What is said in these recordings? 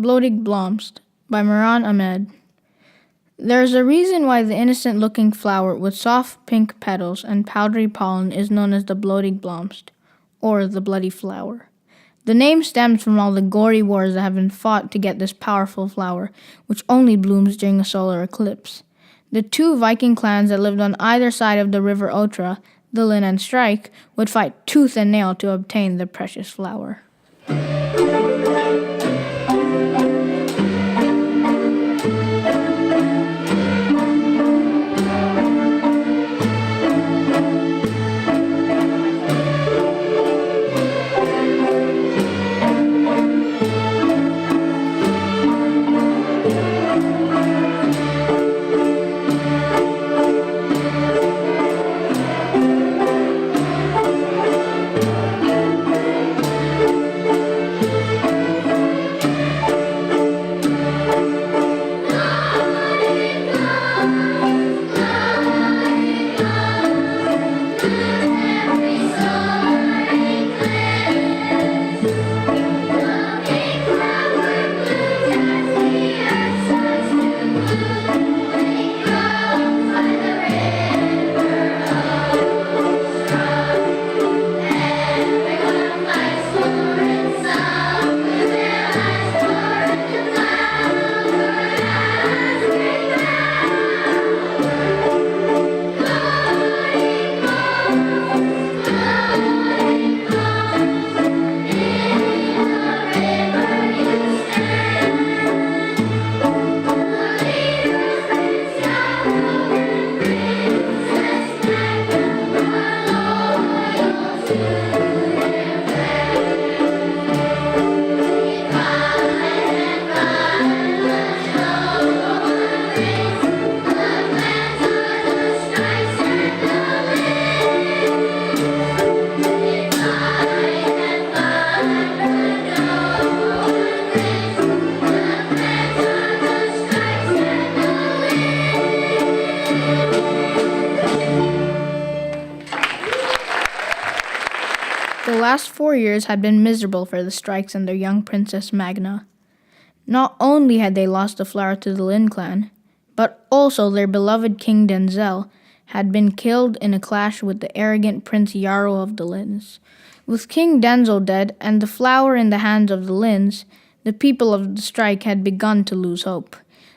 Blodig Blomst by Miran Ahmed. There is a reason why the innocent-looking flower with soft pink petals and powdery pollen is known as the Blodig Blomst, or the bloody flower. The name stems from all the gory wars that have been fought to get this powerful flower, which only blooms during a solar eclipse. The two Viking clans that lived on either side of the river Otra, the Lyn and Strike, would fight tooth and nail to obtain the precious flower. The last 4 years had been miserable for the Strikes and their young princess Magna. Not only had they lost the flower to the Lyn clan, but also their beloved King Denzel had been killed in a clash with the arrogant Prince Yarrow of the Lyns. With King Denzel dead and the flower in the hands of the Lyns, the people of the Strike had begun to lose hope.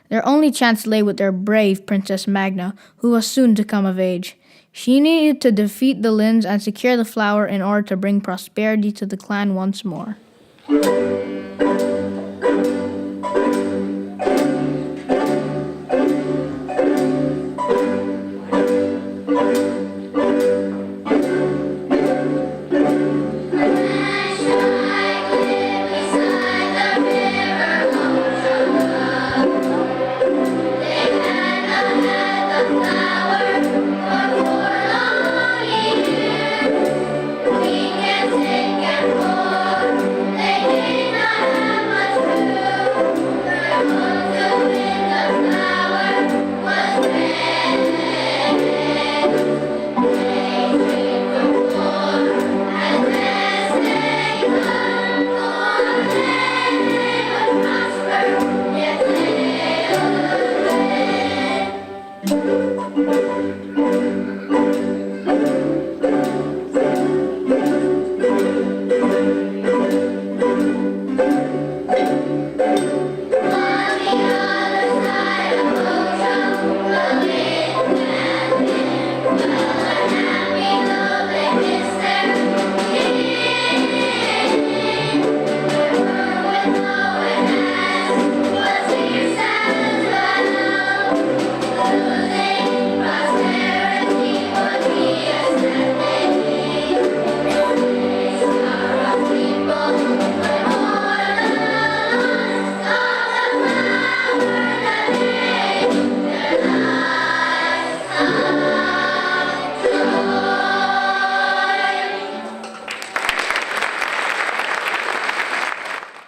Their only chance lay with their brave Princess Magna, who was soon to come of age. She needed to defeat the Lyns and secure the flower in order to bring prosperity to the clan once more.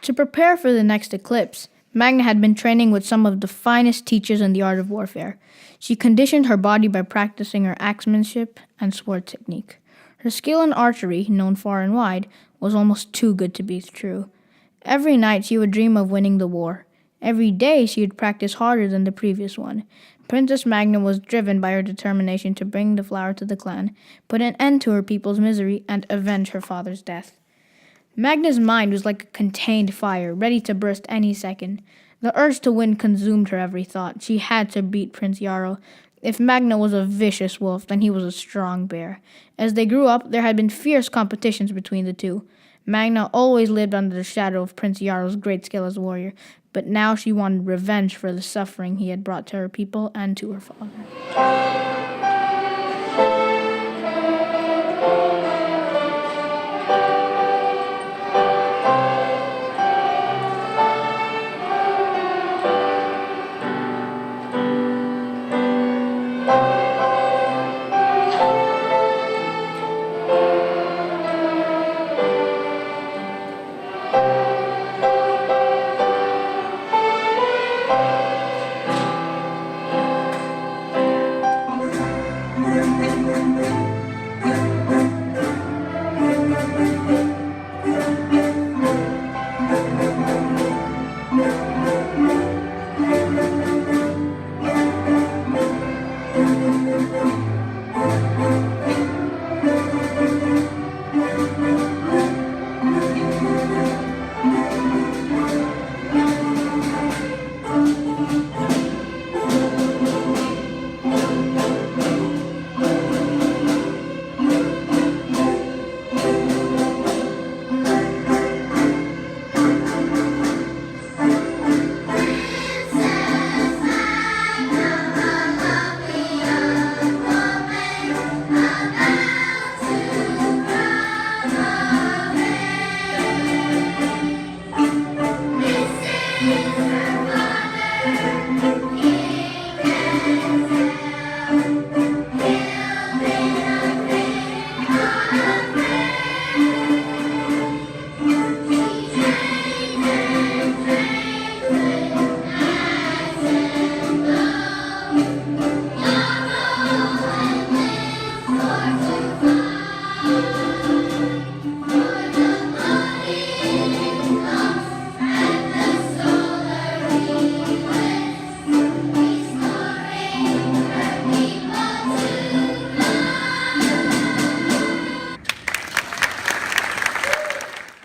To prepare for the next eclipse, Magna had been training with some of the finest teachers in the art of warfare. She conditioned her body by practicing her axemanship and sword technique. Her skill in archery, known far and wide, was almost too good to be true. Every night she would dream of winning the war. Every day she would practice harder than the previous one. Princess Magna was driven by her determination to bring the flower to the clan, put an end to her people's misery, and avenge her father's death. Magna's mind was like a contained fire, ready to burst any second. The urge to win consumed her every thought. She had to beat Prince Yarrow. If Magna was a vicious wolf, then he was a strong bear. As they grew up, there had been fierce competitions between the two. Magna always lived under the shadow of Prince Yarrow's great skill as a warrior, but now she wanted revenge for the suffering he had brought to her people and to her father.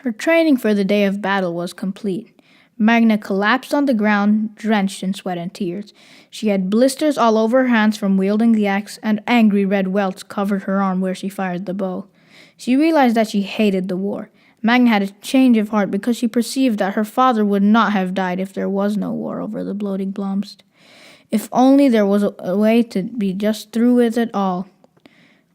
Her training for the day of battle was complete. Magna collapsed on the ground, drenched in sweat and tears. She had blisters all over her hands from wielding the axe, and angry red welts covered her arm where she fired the bow. She realized that she hated the war. Magna had a change of heart because she perceived that her father would not have died if there was no war over the bloating Blomst. If only there was a way to be just through with it all.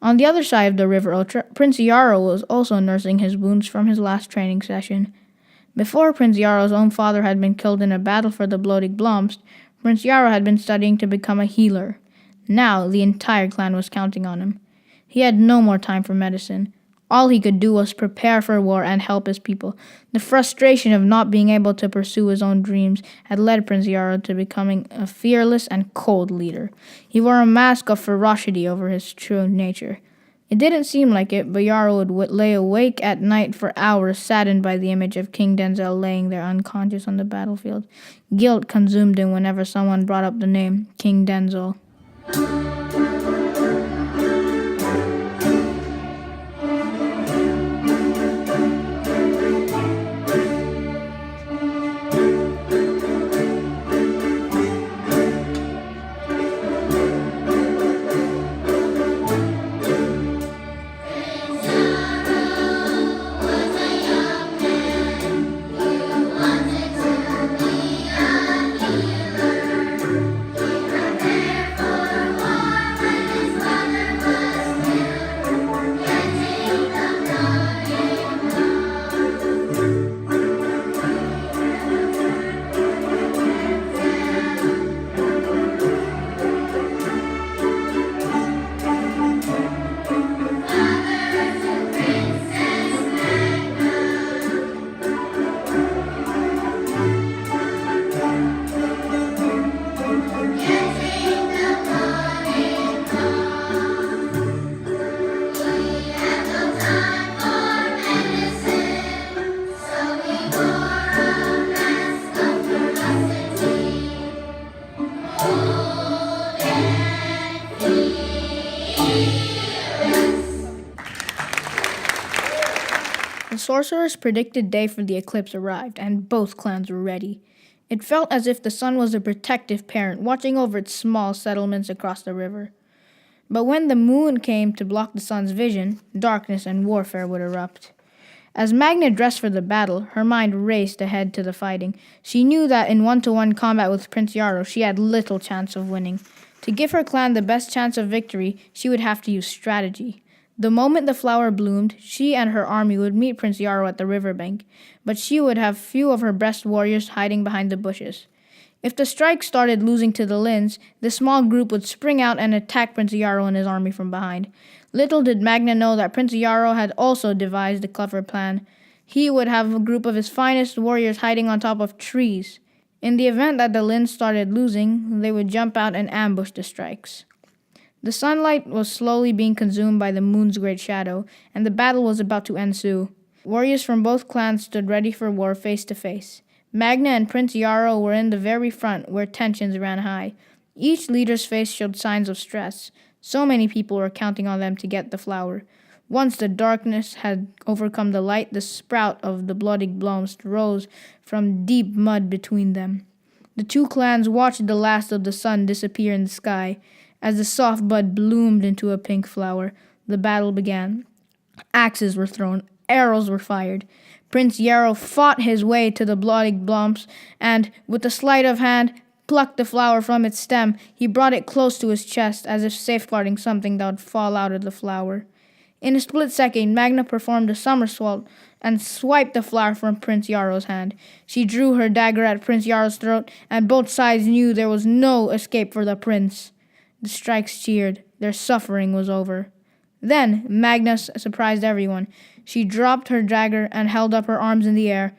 On the other side of the river Otra, Prince Yarrow was also nursing his wounds from his last training session. Before Prince Yarrow's own father had been killed in a battle for the bloating Blomst, Prince Yarrow had been studying to become a healer. Now the entire clan was counting on him. He had no more time for medicine. All he could do was prepare for war and help his people. The frustration of not being able to pursue his own dreams had led Prince Yarrow to becoming a fearless and cold leader. He wore a mask of ferocity over his true nature. It didn't seem like it, but Yarrow would lay awake at night for hours, saddened by the image of King Denzel laying there unconscious on the battlefield. Guilt consumed him whenever someone brought up the name King Denzel. sorcerer's predicted day for the eclipse arrived, and both clans were ready. It felt as if the sun was a protective parent watching over its small settlements across the river. But when the moon came to block the sun's vision, darkness and warfare would erupt. As Magna dressed for the battle, her mind raced ahead to the fighting. She knew that in one-to-one combat with Prince Yarrow, she had little chance of winning. To give her clan the best chance of victory, she would have to use strategy. The moment the flower bloomed, she and her army would meet Prince Yarrow at the riverbank, but she would have few of her best warriors hiding behind the bushes. If the strike started losing to the Lins, the small group would spring out and attack Prince Yarrow and his army from behind. Little did Magna know that Prince Yarrow had also devised a clever plan. He would have a group of his finest warriors hiding on top of trees. In the event that the Lins started losing, they would jump out and ambush the strikes. The sunlight was slowly being consumed by the moon's great shadow, and the battle was about to ensue. Warriors from both clans stood ready for war face to face. Magna and Prince Yarrow were in the very front, where tensions ran high. Each leader's face showed signs of stress. So many people were counting on them to get the flower. Once the darkness had overcome the light, the sprout of the bloody blossoms rose from deep mud between them. The two clans watched the last of the sun disappear in the sky. As the soft bud bloomed into a pink flower, the battle began. Axes were thrown, arrows were fired. Prince Yarrow fought his way to the bloody blossoms, and, with a sleight of hand, plucked the flower from its stem. He brought it close to his chest, as if safeguarding something that would fall out of the flower. In a split second, Magna performed a somersault and swiped the flower from Prince Yarrow's hand. She drew her dagger at Prince Yarrow's throat, and both sides knew there was no escape for the prince. The strikes cheered. Their suffering was over. Then Magna surprised everyone. She dropped her dagger and held up her arms in the air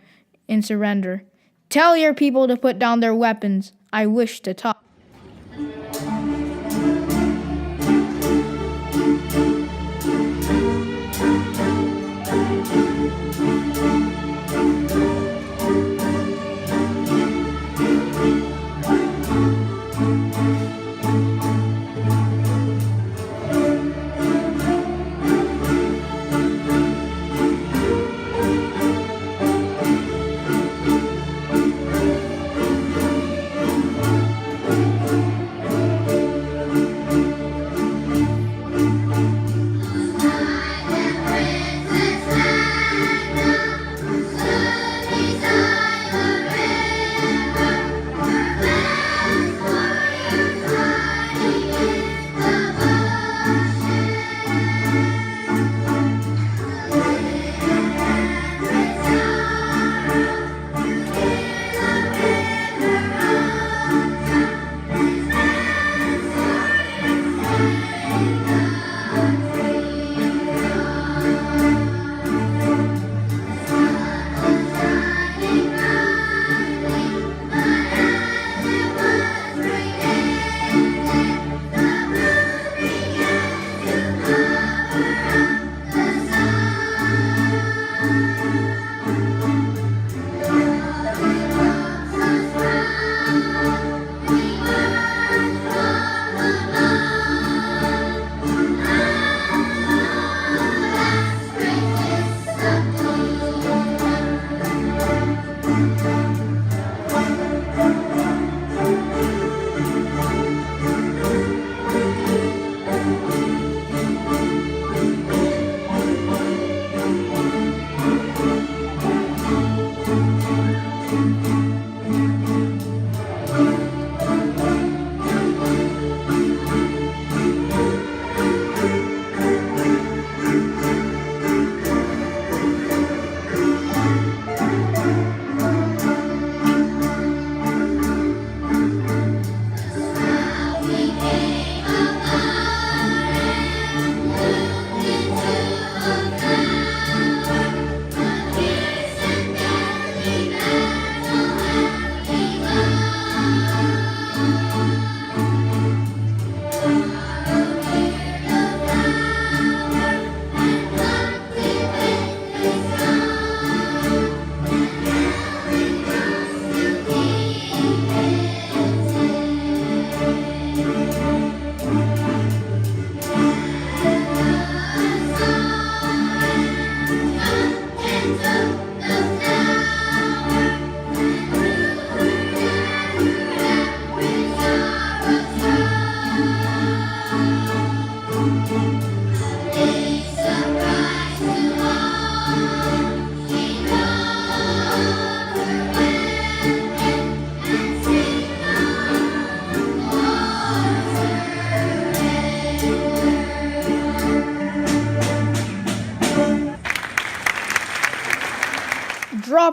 in surrender. "Tell your people to put down their weapons. I wish to talk."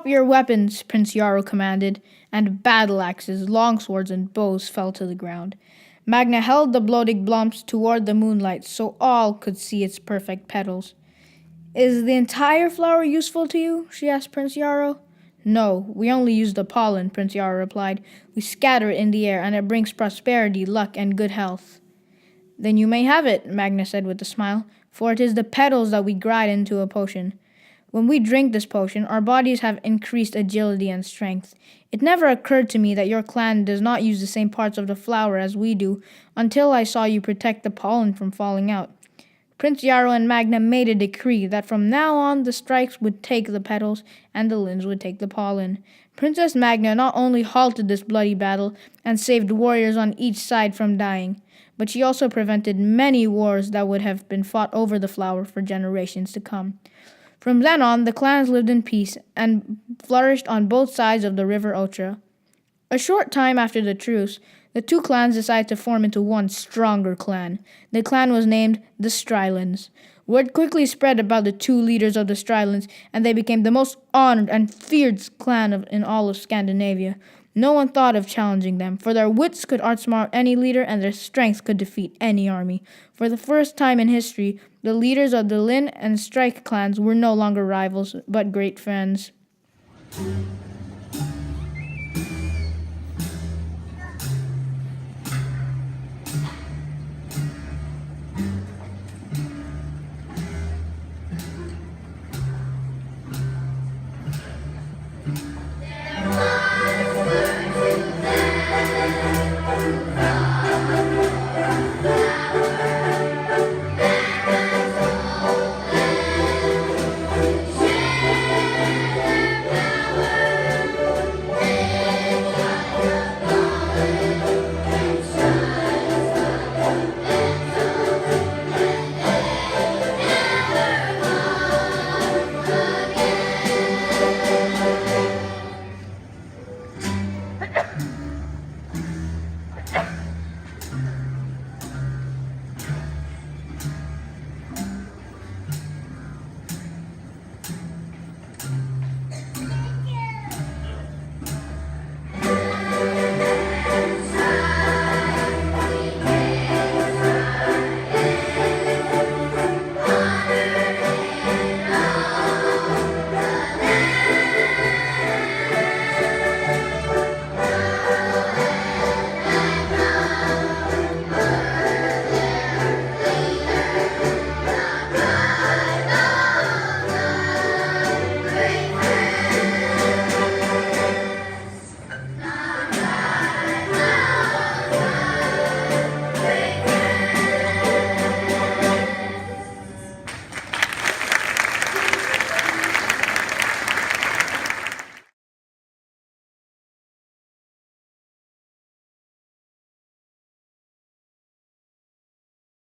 Drop your weapons, Prince Yarrow commanded, and battle axes, longswords, and bows fell to the ground. Magna held the bloated blomps toward the moonlight so all could see its perfect petals. Is the entire flower useful to you? She asked Prince Yarrow. No, we only use the pollen, Prince Yarrow replied. We scatter it in the air, and it brings prosperity, luck, and good health. Then you may have it, Magna said with a smile, for it is the petals that we grind into a potion. When we drink this potion, our bodies have increased agility and strength. It never occurred to me that your clan does not use the same parts of the flower as we do until I saw you protect the pollen from falling out. Prince Yarrow and Magna made a decree that from now on the strikes would take the petals and the Lynns would take the pollen. Princess Magna not only halted this bloody battle and saved warriors on each side from dying, but she also prevented many wars that would have been fought over the flower for generations to come. From then on, the clans lived in peace and flourished on both sides of the river Otra. A short time after the truce, the two clans decided to form into one stronger clan. The clan was named the Strylands. Word quickly spread about the two leaders of the Strylands, and they became the most honored and feared clan in all of Scandinavia. No one thought of challenging them, for their wits could outsmart any leader and their strength could defeat any army. For the first time in history, the leaders of the Lynn and Strike clans were no longer rivals, but great friends.